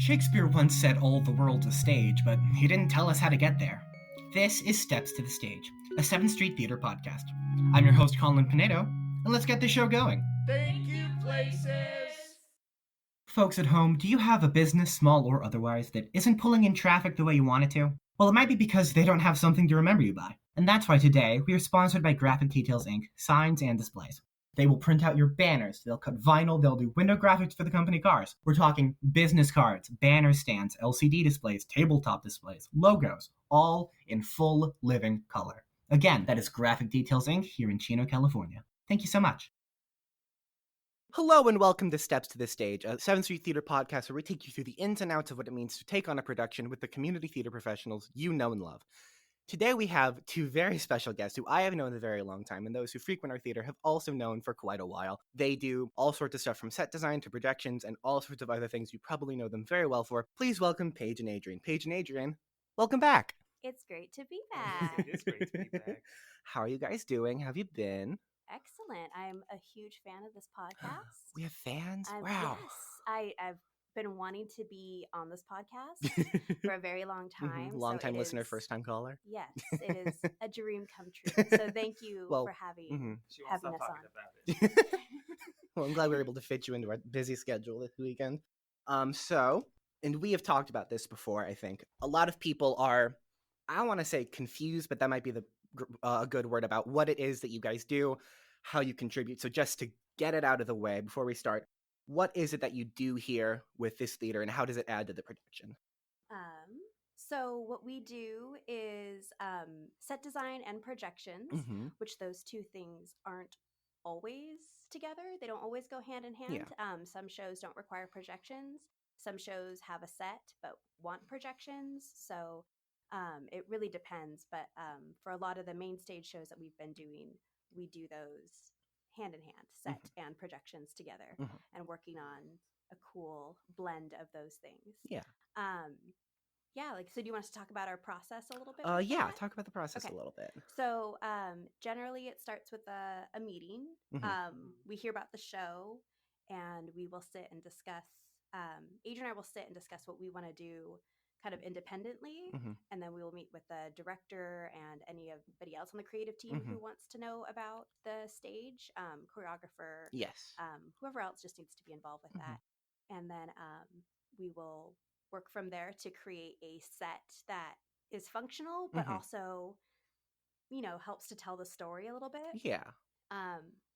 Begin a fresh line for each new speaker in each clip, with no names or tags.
Shakespeare once said all the world's a stage, but he didn't tell us how to get there. This is Steps to the Stage, a 7th Street Theater podcast. I'm your host, Colin Pinedo, and let's get the show going.
Thank you, places!
Folks at home, do you have a business, small or otherwise, that isn't pulling in traffic the way you want it to? Well, it might be because they don't have something to remember you by. And that's why today we are sponsored by Graphic Details Inc., signs and displays. They will print out your banners, they'll cut vinyl, they'll do window graphics for the company cars. We're talking business cards, banner stands, LCD displays, tabletop displays, logos, all in full living color. Again, that is Graphic Details Inc. here in Chino, California. Thank you so much. Hello and welcome to Steps to the Stage, a 7th Street Theater podcast where we take you through the ins and outs of what it means to take on a production with the community theater professionals you know and love. Today we have two very special guests who I have known a very long time, and those who frequent our theater have also known for quite a while. They do all sorts of stuff from set design to projections and all sorts of other things you probably know them very well for. Please welcome Paige and Adrian. Paige and Adrian, welcome back.
It's great to be back.
It is great to be back.
How are you guys doing? How have you been?
Excellent. I'm a huge fan of this podcast.
We have fans? Wow.
Yes. I've been wanting to be on this podcast for a very long time.
Long-time listener, first-time caller?
Yes, it is a dream come true. So thank you for having us on.
About it.
Well, I'm glad we were able to fit you into our busy schedule this weekend. And we have talked about this before, I think. A lot of people are, I don't want to say confused, but that might be a good word about what it is that you guys do, how you contribute. So just to get it out of the way before we start, what is it that you do here with this theater and how does it add to the production?
So what we do is set design and projections, which those two things aren't always together. They don't always go hand in hand.
Yeah.
Some shows don't require projections. Some shows have a set but want projections. So it really depends. But for a lot of the main stage shows that we've been doing, we do those hand in hand, set and projections together, and working on a cool blend of those things.
Yeah.
So do you want us to talk about our process a little bit?
Yeah, talk about the process a little bit.
So generally it starts with a meeting. We hear about the show and we will sit and discuss, Adrian and I will sit and discuss what we want to do kind of independently, and then we will meet with the director and anybody else on the creative team who wants to know about the stage, choreographer, whoever else just needs to be involved with that. And then we will work from there to create a set that is functional, but also, helps to tell the story a little bit.
Yeah.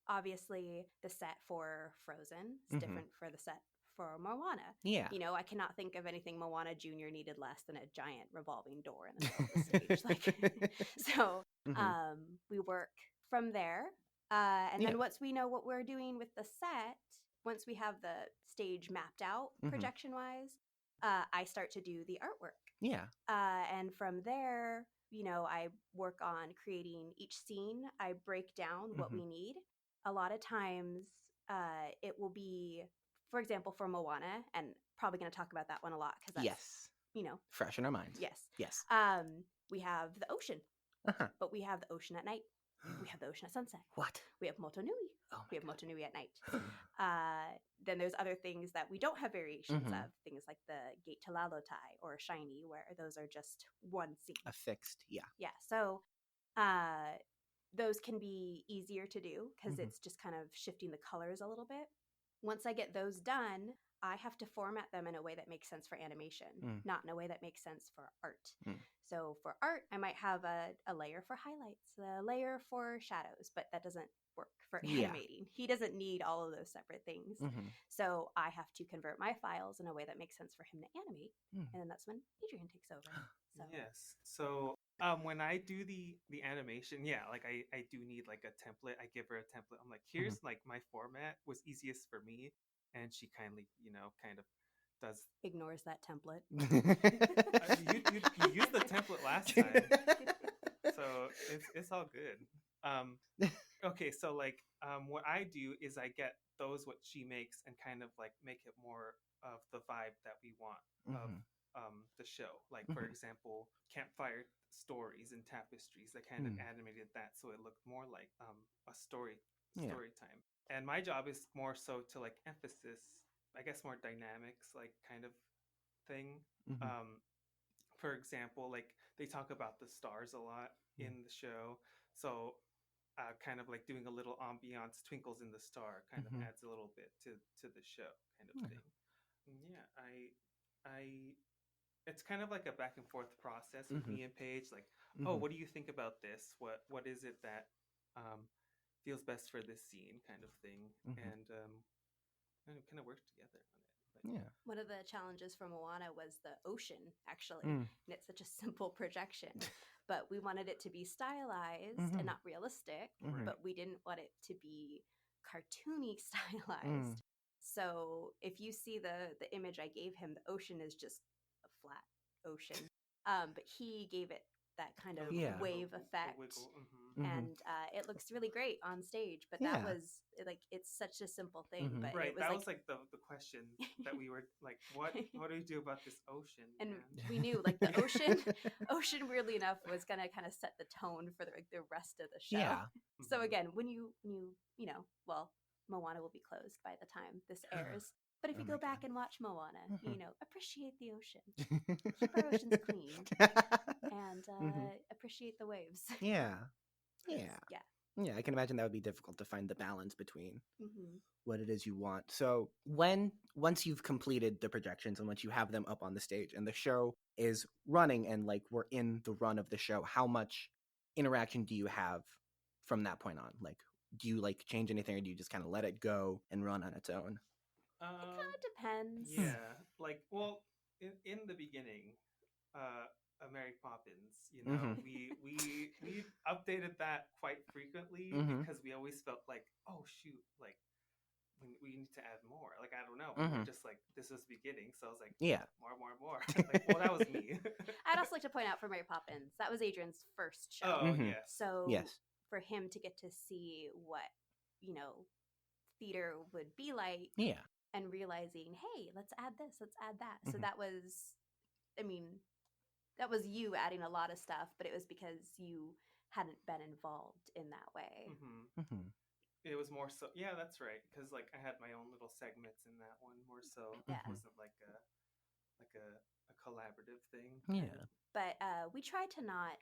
Obviously, the set for Frozen is different for the set for Moana.
Yeah.
I cannot think of anything Moana Jr. needed less than a giant revolving door in the middle of the stage. So we work from there. And then once we know what we're doing with the set, once we have the stage mapped out projection-wise, I start to do the artwork.
Yeah.
And from there, I work on creating each scene. I break down what we need. A lot of times it will be, for example, for Moana, and probably going to talk about that one a lot because that's,
fresh in our minds.
Yes. We have the ocean, but we have the ocean at night. We have the ocean at sunset.
What?
We have Motunui. We have
God.
Motunui at night. Then there's other things that we don't have variations of, things like the Gate to Lalotai or Shiny, where those are just one scene.
A fixed, yeah.
Yeah, so those can be easier to do because it's just kind of shifting the colors a little bit. Once I get those done, I have to format them in a way that makes sense for animation, not in a way that makes sense for art. So for art, I might have a layer for highlights, a layer for shadows, but that doesn't work for animating. He doesn't need all of those separate things. So I have to convert my files in a way that makes sense for him to animate. And then that's when Adrian takes over. So.
Yes. So when I do the animation, I do need like a template. I give her a template. I'm like, here's like my format was easiest for me. And she kindly, kind of does.
Ignores that template.
You used the template last time. So it's all good. Okay, so what I do is I get what she makes and kind of like make it more of the vibe that we want of the show. Like for example, campfire stories and tapestries. I kind of animated that so it looked more like a story time. And my job is more so to like emphasis, I guess, more dynamics, like kind of thing.
Mm-hmm.
For example, like they talk about the stars a lot in the show, so kind of like doing a little ambiance, twinkles in the star, kind of
Mm-hmm.
adds a little bit to the show, kind of thing. Yeah, I it's kind of like a back and forth process with
Mm-hmm.
me and Paige. Like, oh,
Mm-hmm.
what do you think about this? What is it that feels best for this scene, kind of thing,
Mm-hmm.
and kind of work together on it. But,
Yeah.
One of the challenges for Moana was the ocean, actually.
Mm.
And it's such a simple projection. But we wanted it to be stylized
Mm-hmm.
and not realistic,
Mm-hmm.
but we didn't want it to be cartoony
Mm.
stylized. So if you see the image I gave him, the ocean is just a flat ocean. But he gave it that kind of
Yeah.
wave
a
effect.
wiggle.
Mhm.
And it looks really great on stage, but
Yeah.
that was like, it's such a simple thing,
Mhm.
but
Right,
it was
that
like,
was like the question that we were like, what do we do about this ocean?
and
man?
we knew like the ocean weirdly enough was going to kind of set the tone for the rest of the show.
Yeah.
So
Mhm.
again, when you know, well, Moana will be closed by the time this airs, but if
Oh
you
my
go back
God.
and watch Moana,
Mhm.
you know, appreciate the ocean, keep our oceans clean, and
Mhm.
appreciate the waves.
Yeah. Yeah.
Yeah.
Yeah, I can imagine that would be difficult to find the balance between
Hmm.
what it is you want. So, once you've completed the projections and once you have them up on the stage and the show is running and like we're in the run of the show, how much interaction do you have from that point on? Like, do you like change anything or do you just kind of let it go and run on its own?
It kind of depends.
Yeah, like, well, in the beginning, Mary Poppins, you know,
Mhm.
we updated that quite frequently
Mhm.
because we always felt like, oh shoot, like we need to add more. Like, I don't know, we were
Mhm.
just like, this was beginning, so I was like,
Yeah.
more. Like, well, that was me.
I'd also like to point out for Mary Poppins, that was Adrian's first show.
Oh
Mhm.
yes.
So
Yes.
for him to get to see what, you know, theater would be like
Yeah.
and realizing, hey, let's add this, let's add that. So
Mhm.
that was, I mean, that was you adding a lot of stuff, but it was because you hadn't been involved in that way.
Hmm.
Mhm.
It was more so, yeah, that's right, because like I had my own little segments in that one, more so.
Yeah.
It wasn't like a collaborative thing.
Yeah.
But we try to not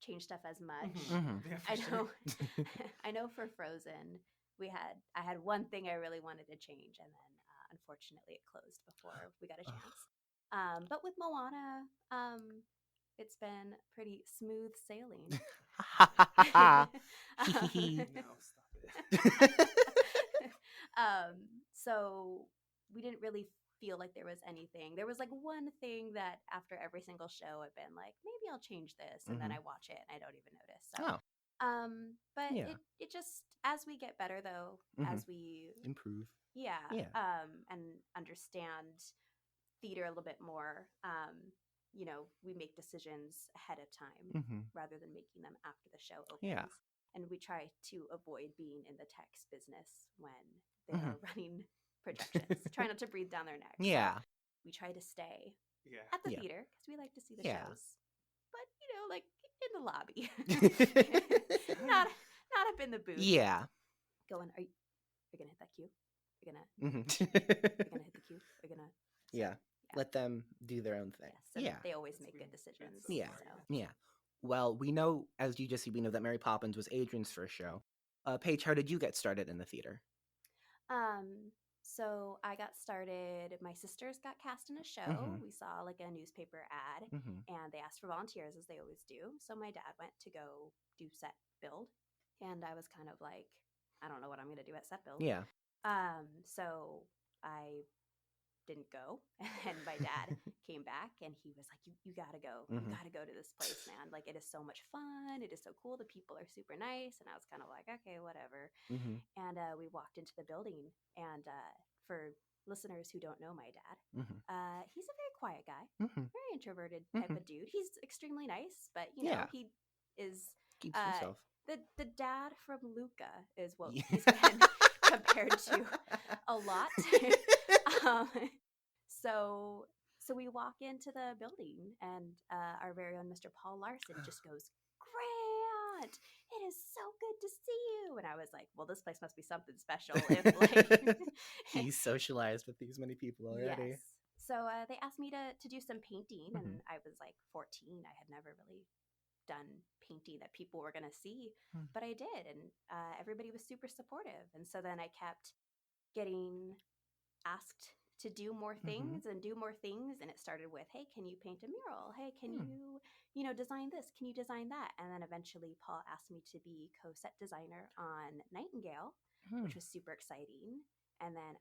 change stuff as much.
Mhm.
Yeah, for
I
sure.
know I know for Frozen, I had one thing I really wanted to change, and then unfortunately it closed before we got a chance. But with Moana, it's been pretty smooth sailing.
No, stop it.
So we didn't really feel like there was anything. There was like one thing that after every single show I've been like, maybe I'll change this, and then
Mhm.
I watch it and I don't even notice. So
Oh,
but
Yeah.
it just, as we get better though,
Mhm.
as we
improve.
yeah,
Yeah.
and understand theater a little bit more, you know, we make decisions ahead of time
Mhm.
rather than making them after the show opens.
Yeah.
And we try to avoid being in the text business when they
Mhm.
are running projections. Try not to breathe down their necks. So
Yeah.
we try to stay
Yeah.
at the
Yeah.
theater because we like to see the
Yeah.
shows, but you know, like in the lobby, not up in the booth.
Yeah.
Going, are you gonna hit that cue? You're gonna
Mhm.
hit the cue? Are you gonna? So,
Yeah. Let them do their own thing.
yes, and
Yeah.
they always
That's
make
been
good decisions.
so
Yeah.
far,
So.
Yeah. Well, we know, as you just said, we know that Mary Poppins was Adrian's first show. Paige, how did you get started in the theater?
So I got started. My sisters got cast in a show.
Mhm.
We saw like a newspaper ad,
Mhm.
and they asked for volunteers as they always do. So my dad went to go do set build, and I was kind of like, I don't know what I'm going to do at set build.
Yeah.
So I didn't go, and my dad came back and he was like, you gotta go.
Mhm.
You gotta go to this place, man. Like, it is so much fun, it is so cool, the people are super nice. And I was kind of like, okay, whatever.
Mhm.
And we walked into the building, and for listeners who don't know my dad,
Mhm.
he's a very quiet guy,
Mhm.
very introverted type
Mhm.
of dude. He's extremely nice, but you know,
Yeah.
he is
Keeps himself.
the dad from Luca is what
Yeah.
he's been compared to a lot. So we walk into the building, and our very own Mr. Paul Larson just goes, "Grant, it is so good to see you." And I was like, well, this place must be something special if like
He's socialized with these many people already.
Yes. So they asked me to do some painting, and
Mhm.
I was like 14. I had never really done painting that people were going to see,
Hmm.
but I did, and everybody was super supportive. And so then I kept getting asked to do more things and do more things, and it started with, hey, can you paint a mural? Hey, can you know, design this? Can you design that? And then eventually Paul asked me to be co-set designer on Nightingale, which was super exciting. And then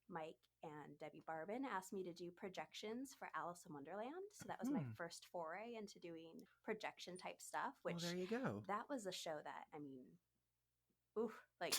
Mike and Debbie Barbin asked me to do projections for Alice in Wonderland. So that was my first foray into doing projection type stuff,
Well,
which
there you go.
that was a show that, I mean, ooh, like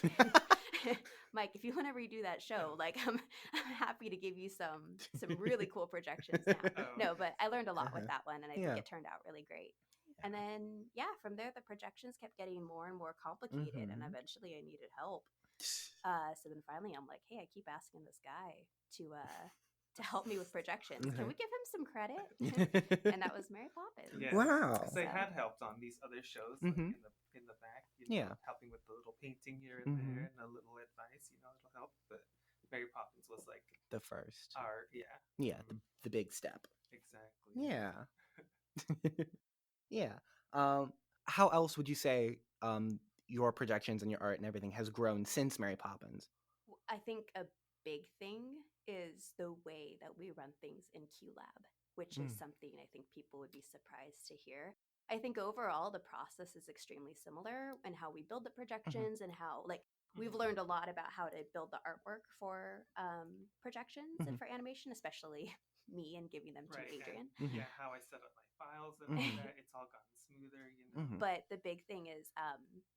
Mike, if you want to redo that show, like I'm happy to give you some really cool projections now.
Oh,
No,
okay.
but I learned a lot with that one, and I think
Yeah.
it turned out really great. And then from there the projections kept getting more and more complicated, and eventually I needed help. So then finally I'm like, hey, I keep asking this guy to help me with projections. Can we give him some credit? And that was Mary Poppins.
Yeah.
Wow.
Because I
So-
had helped on these other shows, like in the back, you know,
Yeah.
helping with the little painting here and there, and a little advice, you know, it'll help. But Mary Poppins was like
The first.
our
The big step.
exactly.
Yeah. Yeah. How else would you say your projections and your art and everything has grown since Mary Poppins?
I think a big thing is the way that we run things in QLab, which is something I think people would be surprised to hear. I think overall the process is extremely similar in how we build the projections and how, like, we've learned a lot about how to build the artwork for projections and for animation, especially me and giving them to
Right.
Adrian.
And, yeah, how I set up my files and all that, it's all gotten smoother, you know.
But the big thing is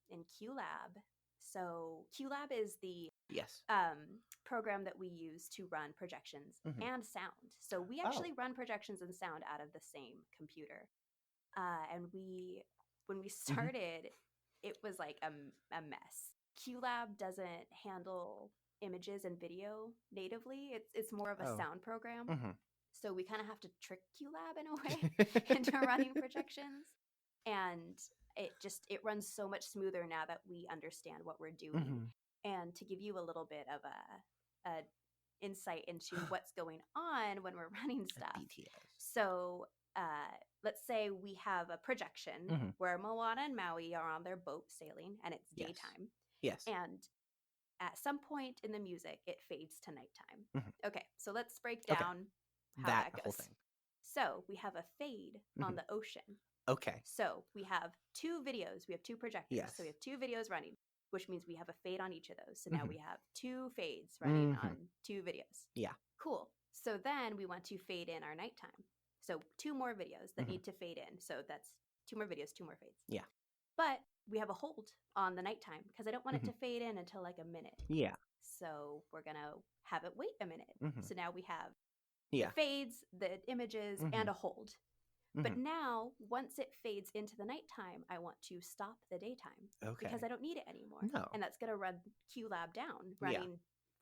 in QLab. So QLab is the
Yes.
program that we use to run projections and sound. So we actually run projections and sound out of the same computer. And when we started, it was like a mess. QLab doesn't handle images and video natively. It's more of a sound program. So we kind of have to trick QLab in a way into running projections. And it runs so much smoother now that we understand what we're doing. And to give you a little bit of a insight into what's going on when we're running stuff.
BTS.
So let's say we have a projection where Moana and Maui are on their boat sailing, and it's
Yes.
daytime.
Yes.
And at some point in the music, it fades to nighttime. Okay, so let's break down how that goes.
Whole thing.
So we have a fade on the ocean.
Okay.
So we have two videos. We have two projectors.
Yes.
So we have two videos running, which means we have a fade on each of those. So now we have two fades running on two videos.
Yeah.
Cool. So then we want to fade in our nighttime. So two more videos that need to fade in. So that's two more videos, two more fades.
Yeah.
But we have a hold on the nighttime because I don't want it to fade in until like a minute.
Yeah.
So we're going to have it wait a minute. So now we have
Yeah.
the fades, the images, and a hold. But now, once it fades into the nighttime, I want to stop the daytime because I don't need it anymore.
No.
And that's going to run QLab down, running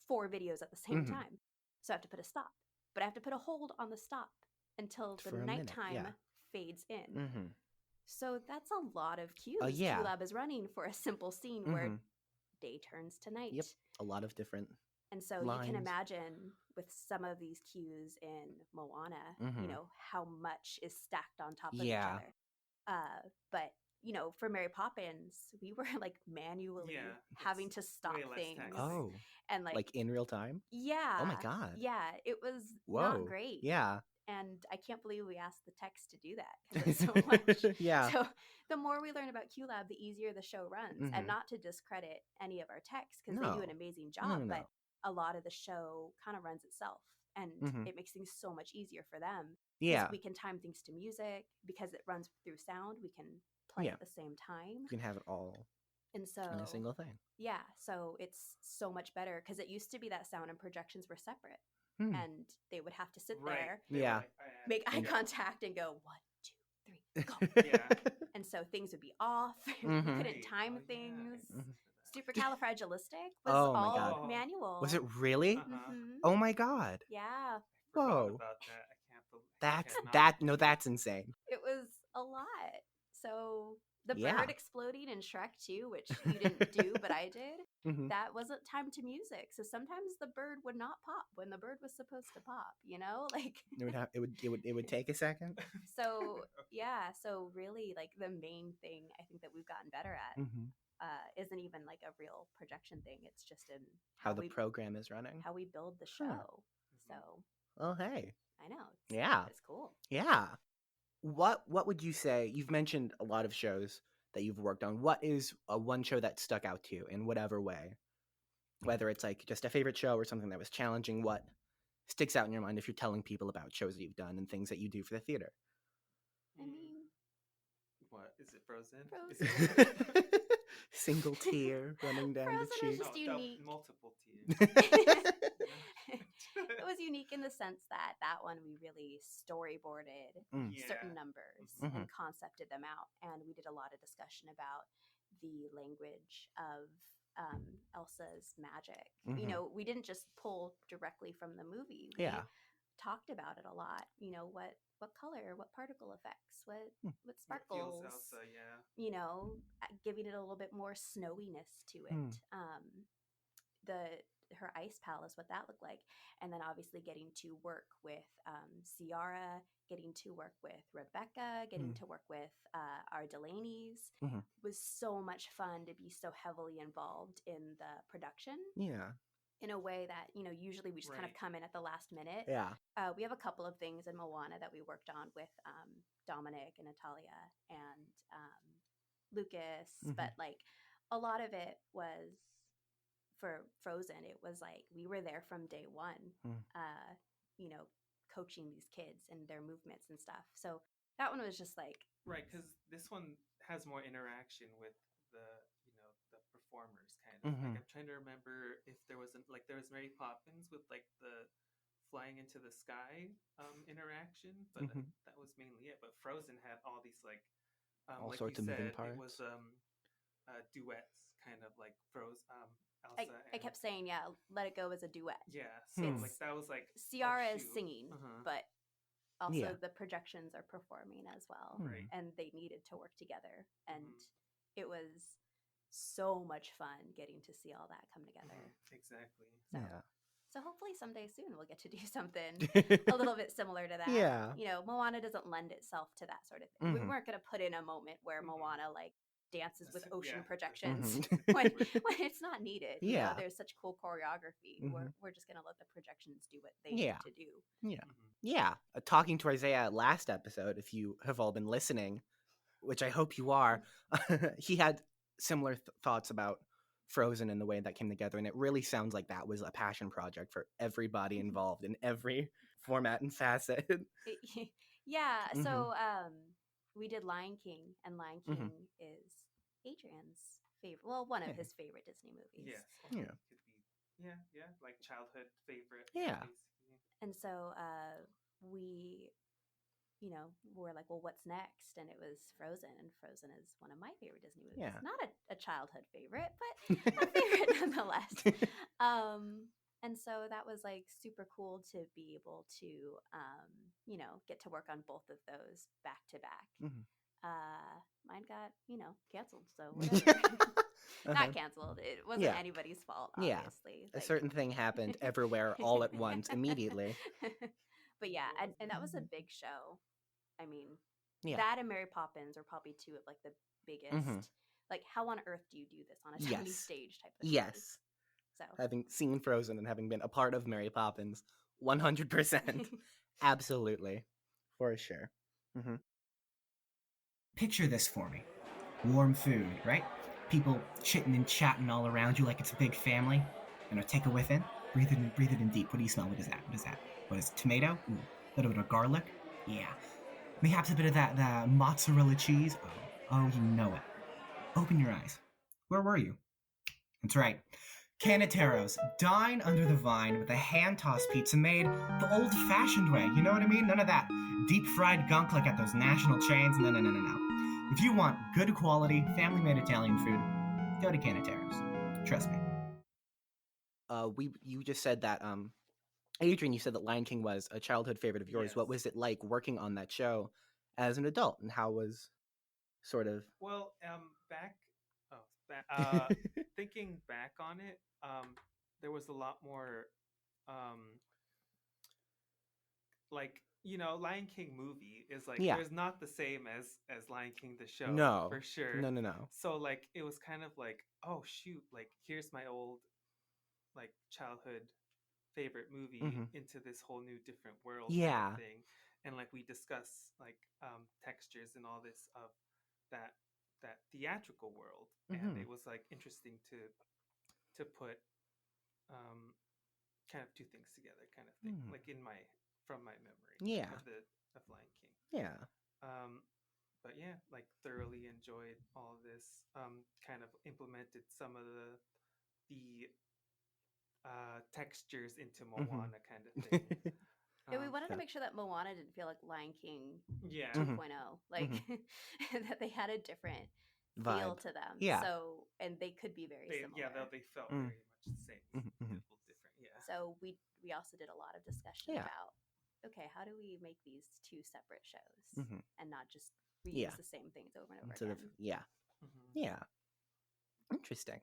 4 videos at the same time. So I have to put a stop. But I have to put a hold on the stop until the nighttime fades in. So that's a lot of cues QLab is running for a simple scene where day turns to night.
Yep. A lot of different
And so
lines.
you can imagine with some of these cues in Moana, you know, how much is stacked on top of each other. But, you know, for Mary Poppins, we were like manually having to stop things.
text.
Oh.
And like
in real time?
Yeah.
Oh my God.
Yeah. It was
Whoa.
not great.
Yeah.
And I can't believe we asked the text to do that because it's so much.
Yeah.
So the more we learn about QLab, the easier the show runs. And not to discredit any of our techs because they do an amazing job, but a lot of the show kind of runs itself. And it makes things so much easier for them.
Yeah.
We can time things to music because it runs through sound. We can play at the same time.
You can have it all
And so
in a single thing.
Yeah. So it's so much better because it used to be that sound and projections were separate. And they would have to sit there, make eye contact, and go 1, 2, 3, go.
Yeah.
And so things would be off. We couldn't time things. Supercalifragilistic was all manual.
Was it really? Oh my God.
Yeah.
Whoa.
About that. I can't believe
That's insane.
It was a lot. So The
Yeah.
bird exploding in Shrek 2, which you didn't do, but I did,
Mhm.
that wasn't timed to music. So sometimes the bird would not pop when the bird was supposed to pop, you know? Like
It would take a second.
so yeah, so really like the main thing I think that we've gotten better at
Mhm.
isn't even like a real projection thing. It's just in
How the program is running.
how we build the
Huh.
show. So
Oh, hey.
I know.
Yeah.
It's cool.
Yeah. What would you say? You've mentioned a lot of shows that you've worked on. What is one show that stuck out to you in whatever way? Whether it's like just a favorite show or something that was challenging, what sticks out in your mind if you're telling people about shows that you've done and things that you do for the theater?
I mean,
what is it? Frozen?
Frozen.
Single tear running down the
Frozen was
cheek.
just unique.
Multiple tears.
It was unique in the sense that that one we really storyboarded certain numbers and concepted them out, and we did a lot of discussion about the language of Elsa's magic. You know, we didn't just pull directly from the movie. We talked about it a lot. You know, what color, what particle effects, what sparkles.
What feels Elsa, yeah.
You know, giving it a little bit more snowiness to it. Her ice palace, what that looked like, and then obviously getting to work with Ciara, getting to work with Rebecca, getting to work with our Delaney's was so much fun to be so heavily involved in the production.
Yeah.
In a way that, you know, usually we just kind of come in at the last minute.
Yeah.
We have a couple of things in Moana that we worked on with Dominic and Natalia and Lucas, but like a lot of it was for Frozen. It was like we were there from day one, you know, coaching these kids and their movements and stuff. So that one was just like
right, because this one has more interaction with the the performers kind of. Like I'm trying to remember if there was there was Mary Poppins with like the flying into the sky interaction, but that was mainly it. But Frozen had all these like
all
like
sorts
you
of moving
said,
parts.
it was duets, kind of like Elsa.
I kept saying, yeah, Let It Go is a duet.
Yeah, so like that was like
Ciara is singing, but also the projections are performing as well, and they needed to work together, and it was so much fun getting to see all that come together.
Exactly.
So hopefully someday soon we'll get to do something a little bit similar to that.
Yeah.
You know, Moana doesn't lend itself to that sort of thing. We weren't going to put in a moment where Moana like dances with ocean projections when it's not needed. You know, there's such cool choreography. We're just going to let the projections do what they need to do.
Yeah. Talking to Isaiah last episode, if you have all been listening, which I hope you are, he had similar thoughts about Frozen and the way that came together, and it really sounds like that was a passion project for everybody involved in every format and facet.
So we did Lion King, and Lion King is Adrian's favorite, well, one of his favorite Disney movies.
Yes. Could be like childhood favorite. Basically.
And so we, you know, we're like, well, what's next? And it was Frozen, and Frozen is one of my favorite Disney movies. Not a childhood favorite, but a favorite nonetheless. And so that was like super cool to be able to, you know, get to work on both of those back to back. Mine got, you know, canceled, so whatever. Not canceled. It wasn't anybody's fault, obviously.
A certain thing happened everywhere all at once, immediately.
But yeah, and that was a big show. I mean, that and Mary Poppins are probably two of like the biggest. Like, how on earth do you do this on a tiny stage type of thing?
Yes. So having seen Frozen and having been a part of Mary Poppins, 100%. Absolutely. For sure.
Picture this for me. Warm food, right? People chitting and chatting all around you like it's a big family. You know, take a whiff in, breathe it in deep. What do you smell? What is that? What is it? Tomato? Ooh, a little bit of garlic? Yeah. Perhaps a bit of that mozzarella cheese? Oh, you know it. Open your eyes. Where were you? That's right. Canateros, dine under the vine with a hand-tossed pizza made the old-fashioned way. You know what I mean? None of that deep-fried gunk like at those national chains. No. If you want good quality, family-made Italian food, go to Canateros. Trust me.
You just said that, Adrian, you said that Lion King was a childhood favorite of yours. Yes. What was it like working on that show as an adult, and how was sort of.
Well, back, oh, thinking back on it, there was a lot more, um, like, Lion King movie is like
Yeah.
there's not the same as Lion King the show
No.
for sure.
No.
So like it was kind of like, oh shoot, like here's my old like childhood favorite movie into this whole new different world kind
Yeah.
of thing, and like we discuss like textures and all this of that theatrical world, and it was like interesting to put um kind of two things together kind of thing, like in my from my memory
Yeah.
of Lion King.
Yeah.
um but yeah, like thoroughly enjoyed all of this, kind of implemented some of the textures into Moana kind of thing.
Yeah, we wanted to
So-
make sure that Moana didn't feel like Lion King
Yeah.
2.0, like that they had a different feel
Vibe.
to them.
Yeah.
So, and they could be very similar.
Yeah, they felt very much the same. A little different. Yeah.
So we also did a lot of discussion
Yeah.
about, okay, how do we make these two separate shows and not just reuse
Yeah.
the same things over and over
Instead
again?
of, yeah.
Mhm.
Yeah. Interesting.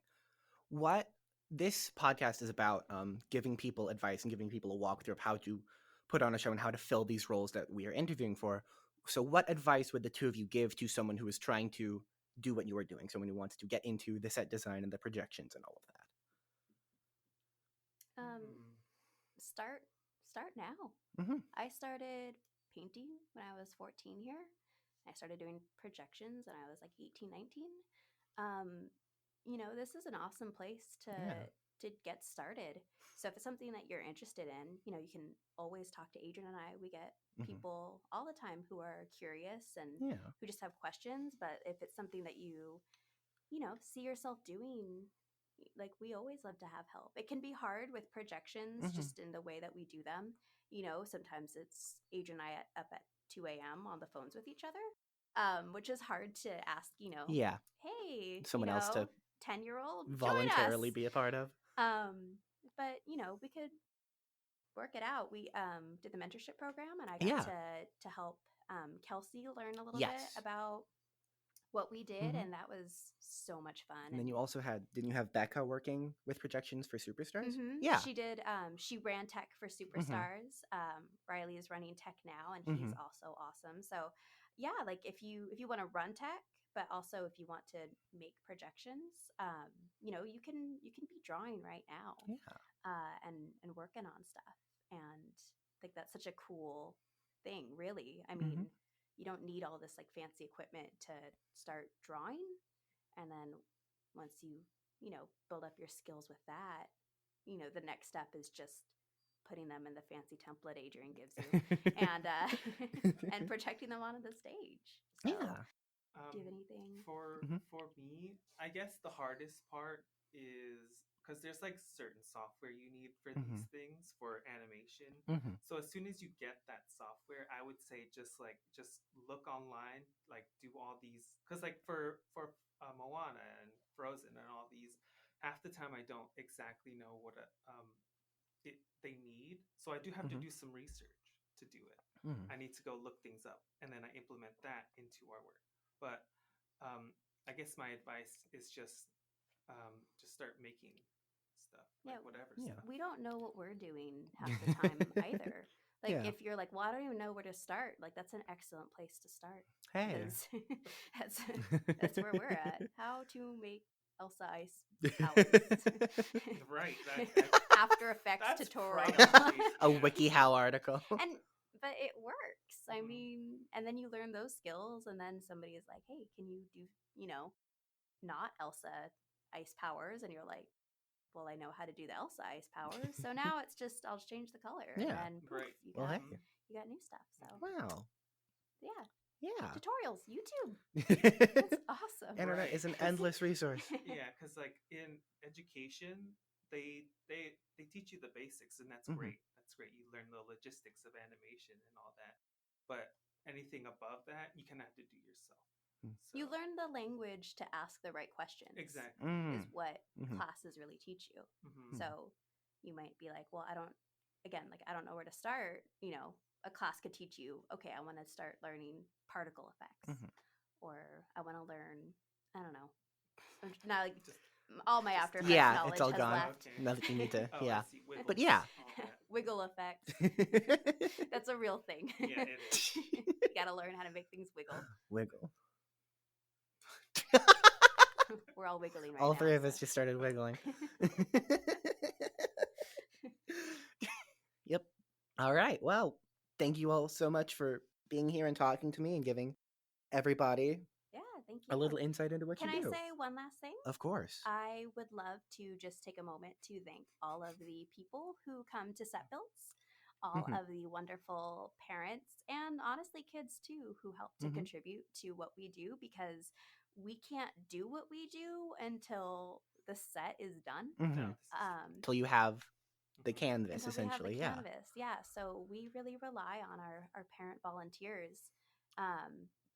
What this podcast is about, giving people advice and giving people a walkthrough of how to put on a show and how to fill these roles that we are interviewing for. So what advice would the two of you give to someone who is trying to do what you are doing, someone who wants to get into the set design and the projections and all of that?
Start now. I started painting when I was 14 here. I started doing projections when I was like 18, 19. This is an awesome place to get started. So if it's something that you're interested in, you can always talk to Adrian and I. We get people all the time who are curious and who just have questions. But if it's something that you see yourself doing, like, we always love to have help. It can be hard with projections just in the way that we do them. Sometimes it's Adrian and I up at 2 a.m. on the phones with each other, which is hard to ask,
Yeah.
hey,
Someone else to
10-year-old,
voluntarily
join us.
be a part of.
But we could work it out. We did the mentorship program, and I got to help Kelsey learn a little bit about what we did, and that was so much fun.
And then you also didn't you have Becca working with projections for Superstars?
Yeah, she did. She ran tech for Superstars. Riley is running tech now, and he's also awesome. So yeah, like if you want to run tech, but also if you want to make projections, you can be drawing right now, and working on stuff. And I think that's such a cool thing, really. I mean, you don't need all this like fancy equipment to start drawing. And then once you build up your skills with that, the next step is just putting them in the fancy template Adrian gives you and projecting them onto the stage. So, do you have anything?
For me, I guess the hardest part is because there's like certain software you need for these things for animation. So as soon as you get that software, I would say just look online, like do all these, because like for Moana and Frozen and all these, half the time I don't exactly know what they need. So I do have to do some research to do it. I need to go look things up, and then I implement that into our work. But I guess my advice is just start making stuff, like whatever stuff.
We don't know what we're doing half the time either. Like if you're like, well, I don't even know where to start, like that's an excellent place to start.
Hey,
that's where we're at. How to make Elsa ice powers.
Right.
After Effects tutorial.
A WikiHow article.
But it works. I mean, and then you learn those skills, and then somebody is like, hey, can you do, not Elsa ice powers? And you're like, well, I know how to do the Elsa ice powers. So now it's just, I'll just change the color. And then poof, you got new stuff. So
wow. Yeah.
Tutorials, YouTube. That's awesome.
Internet is an endless resource.
Yeah, because like in education, they teach you the basics, and that's great. That's great. You learn the logistics of animation and all that. But anything above that, you kind of have to do yourself. So.
You learn the language to ask the right questions.
Exactly.
Is what classes really teach you. So you might be like, well, I don't know where to start. A class could teach you, okay, I want to start learning particle effects. or I want to learn, I don't know. Now, like,
Just
all my
just-
After Effects
Yeah,
knowledge
it's all
has
gone.
left.
Okay.
Nothing you need to.
Oh, I
Yeah.
see. Wiggles,
But yeah.
all that.
Wiggle effects. That's a real thing.
Yeah, it is.
You gotta learn how to make things wiggle.
Wiggle.
We're all wiggling right
All
now.
three of us
so.
just started wiggling. Yep. All right. Well, thank you all so much for being here and talking to me and giving everybody
Yeah, thank you.
a little insight into what
Can
you
I
do.
say one last thing?
Of course.
I would love to just take a moment to thank all of the people who come to set builds, all
Mhm.
of the wonderful parents, and honestly kids too, who help to
Mhm.
contribute to what we do, because we can't do what we do until the set is done.
Mhm.
No, this is
Until you have the
Mhm.
canvas,
Until we have the
essentially. Yeah.
canvas. Yeah. So we really rely on our parent volunteers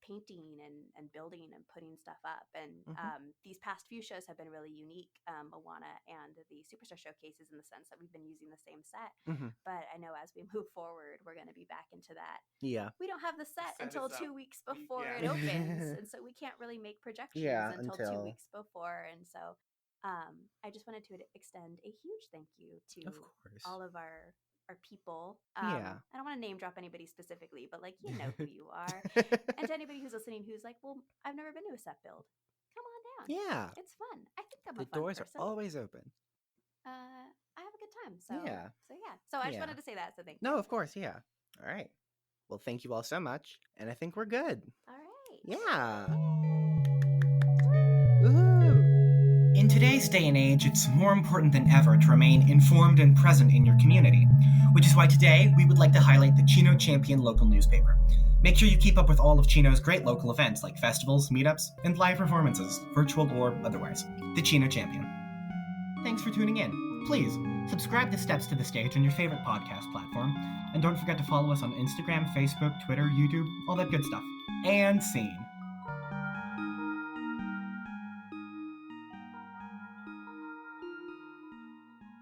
painting and building and putting stuff up. And
Mhm.
these past few shows have been really unique, Moana and the Superstar Showcases, in the sense that we've been using the same set.
Mhm.
But I know as we move forward, we're going to be back into that.
Yeah.
We don't have the set
set
until
is
2
up.
weeks before
Yeah.
it opens. And so we can't really make projections
Yeah,
until 2
until-
weeks before. And so I just wanted to extend a huge thank you to
Of course.
all of our people.
Yeah.
I don't want to name drop anybody specifically, but like, you know who you are. And to anybody who's listening who's like, well, I've never been to a set build, come on down.
Yeah.
It's fun. I think I'm
The
a fun
doors
person.
are always open.
I have a good time. So
Yeah.
So I just
Yeah.
wanted to say that. So thank you.
No, of course. Yeah. All right. Well, thank you all so much. And I think we're good.
All right.
Yeah. Woohoo.
In today's day and age, it's more important than ever to remain informed and present in your community, which is why today we would like to highlight the Chino Champion local newspaper. Make sure you keep up with all of Chino's great local events like festivals, meetups, and live performances, virtual or otherwise. The Chino Champion. Thanks for tuning in. Please, subscribe to Steps to the Stage on your favorite podcast platform, and don't forget to follow us on Instagram, Facebook, Twitter, YouTube, all that good stuff. And scene.